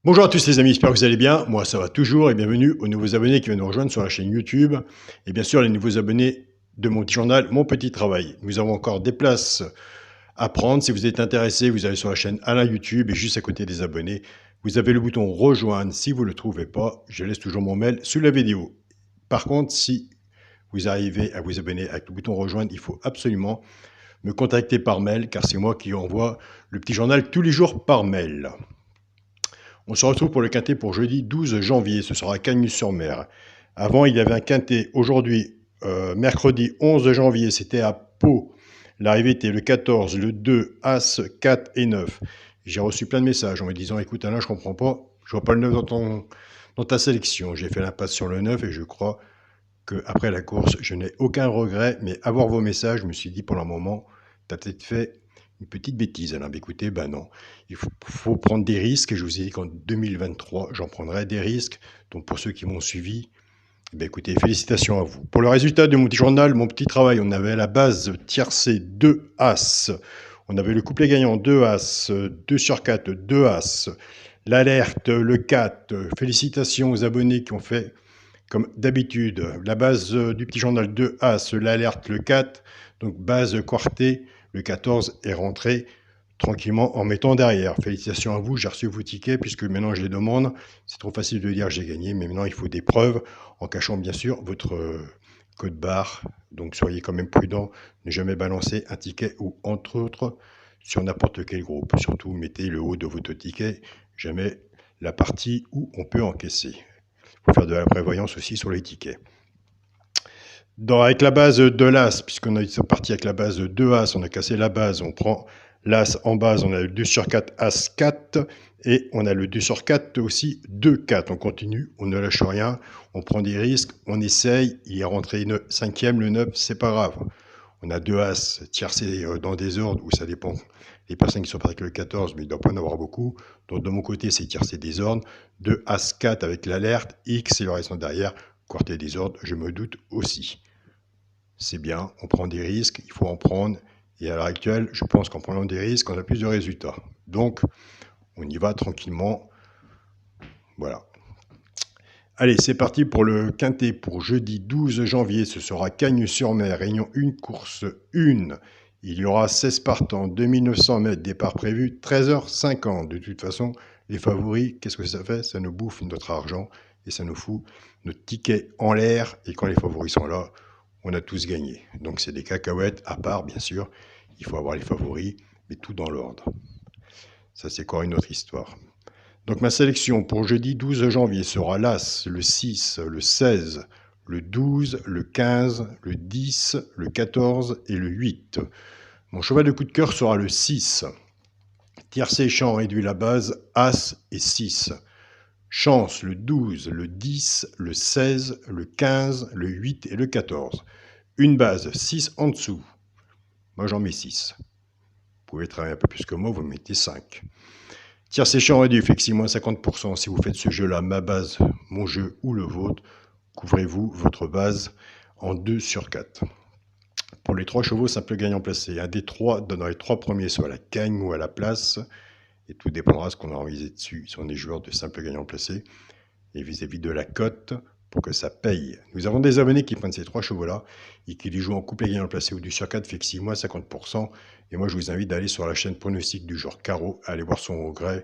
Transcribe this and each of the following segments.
Bonjour à tous les amis, j'espère que vous allez bien. Moi ça va toujours et bienvenue aux nouveaux abonnés qui viennent nous rejoindre sur la chaîne YouTube. Et bien sûr les nouveaux abonnés de mon petit journal, Mon Petit Travail. Nous avons encore des places à prendre. Si vous êtes intéressé, vous allez sur la chaîne Alain YouTube et juste à côté des abonnés, vous avez le bouton rejoindre. Si vous ne le trouvez pas, je laisse toujours mon mail sous la vidéo. Par contre, si vous arrivez à vous abonner avec le bouton rejoindre, il faut absolument me contacter par mail car c'est moi qui envoie le petit journal tous les jours par mail. On se retrouve pour le quintet pour jeudi 12 janvier. Ce sera à Cagnes-sur-Mer. Avant, il y avait un quintet. Aujourd'hui, mercredi 11 janvier, c'était à Pau. L'arrivée était le 14, le 2, As, 4 et 9. J'ai reçu plein de messages en me disant écoute Alain, je comprends pas. Je vois pas le 9 dans ta sélection. J'ai fait l'impasse sur le 9 et je crois qu'après la course, je n'ai aucun regret. Mais à voir vos messages, je me suis dit pour le moment, tu as peut-être fait une petite bêtise, Alain. Mais écoutez, ben non. Il faut prendre des risques. Et je vous ai dit qu'en 2023, j'en prendrai des risques. Donc pour ceux qui m'ont suivi, ben écoutez, félicitations à vous. Pour le résultat de mon petit journal, mon petit travail, on avait à la base tiercé 2 As. On avait le couplet gagnant 2 As, 2 sur 4, 2 As. L'alerte, le 4. Félicitations aux abonnés qui ont fait comme d'habitude. La base du petit journal 2 As, l'alerte, le 4. Donc base quartée, le 14 est rentré tranquillement en mettant derrière. Félicitations à vous, j'ai reçu vos tickets puisque maintenant je les demande. C'est trop facile de dire j'ai gagné, mais maintenant il faut des preuves en cachant bien sûr votre code barre. Donc soyez quand même prudent, ne jamais balancer un ticket ou entre autres sur n'importe quel groupe. Surtout mettez le haut de votre ticket, jamais la partie où on peut encaisser. Il faut faire de la prévoyance aussi sur les tickets. Avec la base de l'As, puisqu'on est parti avec la base de 2 As, on a cassé la base, on prend l'As en base, on a le 2 sur 4, As 4, et on a le 2 sur 4 aussi, 2, 4. On continue, on ne lâche rien, on prend des risques, on essaye, il est rentré une cinquième, le 9, c'est pas grave. On a 2 As tiercés dans des ordres où ça dépend les personnes qui sont parties avec le 14, mais il ne doit pas en avoir beaucoup. Donc de mon côté, c'est tiercé des ordres. 2 As 4 avec l'alerte, X et le restant derrière, quartet des ordres, je me doute aussi. C'est bien, on prend des risques, il faut en prendre. Et à l'heure actuelle, je pense qu'en prenant des risques, on a plus de résultats. Donc, on y va tranquillement. Voilà. Allez, c'est parti pour le quintet pour jeudi 12 janvier. Ce sera Cagnes-sur-Mer, réunion 1, course 1. Il y aura 16 partants, 2900 mètres, départ prévu 13h50. De toute façon, les favoris, qu'est-ce que ça fait? Ça nous bouffe notre argent et ça nous fout notre ticket en l'air. Et quand les favoris sont là, on a tous gagné. Donc c'est des cacahuètes, à part bien sûr, il faut avoir les favoris, mais tout dans l'ordre. Ça c'est encore une autre histoire. Donc ma sélection pour jeudi 12 janvier sera l'As, le 6, le 16, le 12, le 15, le 10, le 14 et le 8. Mon cheval de coup de cœur sera le 6. Tiercé champ réduit la base, As et 6. Chance le 12, le 10, le 16, le 15, le 8 et le 14. Une base, 6 en dessous. Moi j'en mets 6. Vous pouvez travailler un peu plus que moi, vous mettez 5. Tiercé champ réduit, effectivement 50%. Si vous faites ce jeu-là, ma base, mon jeu ou le vôtre, couvrez-vous votre base en 2 sur 4. Pour les 3 chevaux, simple gagnant placé. Un des 3 dans les 3 premiers, soit à la gagne ou à la place. Et tout dépendra de ce qu'on a envisé dessus. Si on est joueur de simple gagnant placé. Et vis-à-vis de la cote, pour que ça paye. Nous avons des abonnés qui prennent ces 3 chevaux-là et qui les jouent en couplet gagnant placé ou du sur 4, fait que 6 mois, 50%. Et moi, je vous invite d'aller sur la chaîne pronostic du genre carreau, aller voir son regret.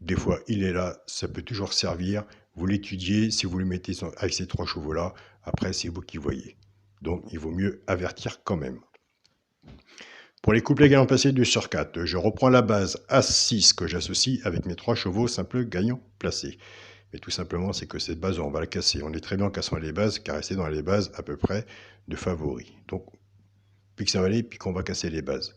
Des fois, il est là, ça peut toujours servir. Vous l'étudiez, si vous le mettez avec ces 3 chevaux-là, après, c'est vous qui voyez. Donc, il vaut mieux avertir quand même. Pour les couplets gagnants placés du sur 4, je reprends la base As6 que j'associe avec mes 3 chevaux simples gagnants placés. Mais tout simplement, c'est que cette base, on va la casser. On est très bien en cassant les bases, car rester dans les bases à peu près de favoris. Donc, puis que ça va aller, puis qu'on va casser les bases.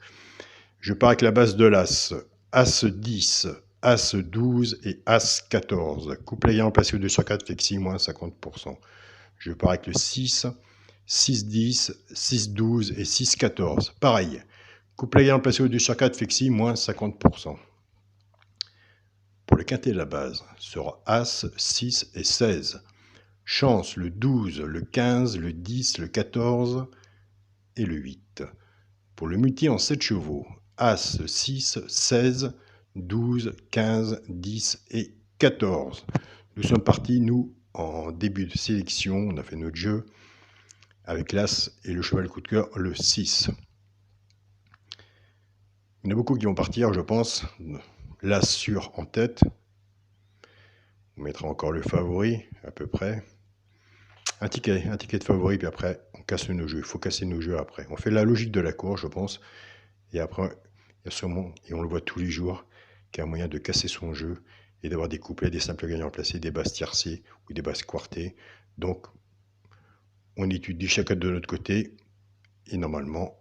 Je pars avec la base de l'As. As 10, As 12 et As 14. Couplet gagnant placé au 2 sur 4 fait que 6 moins 50%. Je pars avec le 6, 6 10, 6 12 et 6 14. Pareil. Couplet gagnant placé au 2 sur 4 fait que 6 moins 50%. Pour le quintet de la base sera As, 6 et 16. Chance le 12, le 15, le 10, le 14 et le 8. Pour le multi en 7 chevaux, As, 6, 16, 12, 15, 10 et 14. Nous sommes partis, nous, en début de sélection. On a fait notre jeu avec l'As et le cheval coup de cœur, le 6. Il y en a beaucoup qui vont partir, je pense. L'As sûr en tête. On mettra encore le favori, à peu près. Un ticket de favori, puis après, on casse nos jeux. Il faut casser nos jeux après. On fait la logique de la course, je pense. Et après, il y a sûrement, et on le voit tous les jours, qu'il y a un moyen de casser son jeu et d'avoir des couplets, des simples gagnants placés, des bases tiercées ou des bases quartées. Donc, on étudie chacun de notre côté et normalement,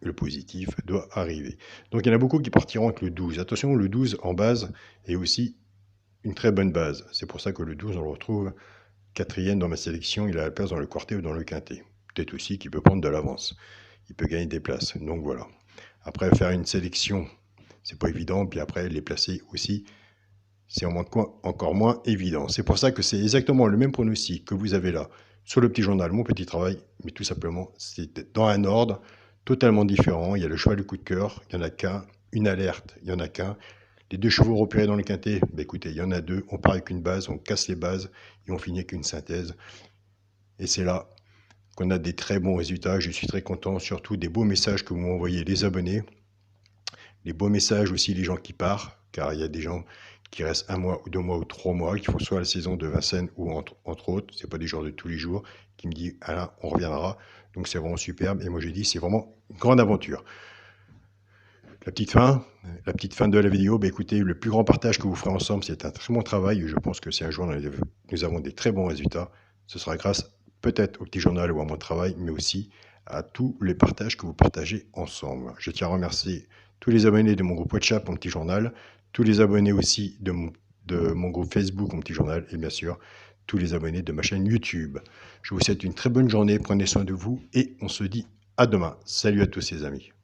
le positif doit arriver. Donc, il y en a beaucoup qui partiront avec le 12. Attention, le 12 en base est aussi une très bonne base. C'est pour ça que le 12, on le retrouve quatrième dans ma sélection. Il a la place dans le quartet ou dans le quintet. Peut-être aussi qu'il peut prendre de l'avance. Il peut gagner des places. Donc, voilà. Après, faire une sélection, c'est pas évident. Puis après, les placer aussi, c'est encore moins évident. C'est pour ça que c'est exactement le même pronostic que vous avez là sur le petit journal, mon petit travail, mais tout simplement, c'est dans un ordre totalement différent. Il y a le cheval de coup de cœur, il n'y en a qu'un. Une alerte, il n'y en a qu'un. Les 2 chevaux repérés dans le quintet, bah écoutez, il y en a 2. On part avec une base, on casse les bases et on finit avec une synthèse. Et c'est là qu'on a des très bons résultats. Je suis très content, surtout des beaux messages que vous m'envoyez les abonnés. Les beaux messages aussi, les gens qui partent, car il y a des gens qui restent 1 mois ou 2 mois ou 3 mois, qui font soit la saison de Vincennes ou entre autres, c'est pas des gens de tous les jours, qui me disent Alain, on reviendra. Donc c'est vraiment superbe. Et moi j'ai dit c'est vraiment une grande aventure. La petite fin de la vidéo, bah écoutez, le plus grand partage que vous ferez ensemble, c'est un très bon travail. Et je pense que si un jour nous avons des très bons résultats, ce sera grâce peut-être au petit journal ou à mon travail, mais aussi à tous les partages que vous partagez ensemble. Je tiens à remercier tous les abonnés de mon groupe WhatsApp, mon petit journal, tous les abonnés aussi de mon groupe Facebook, mon petit journal, et bien sûr, tous les abonnés de ma chaîne YouTube. Je vous souhaite une très bonne journée, prenez soin de vous, et on se dit à demain. Salut à tous les amis.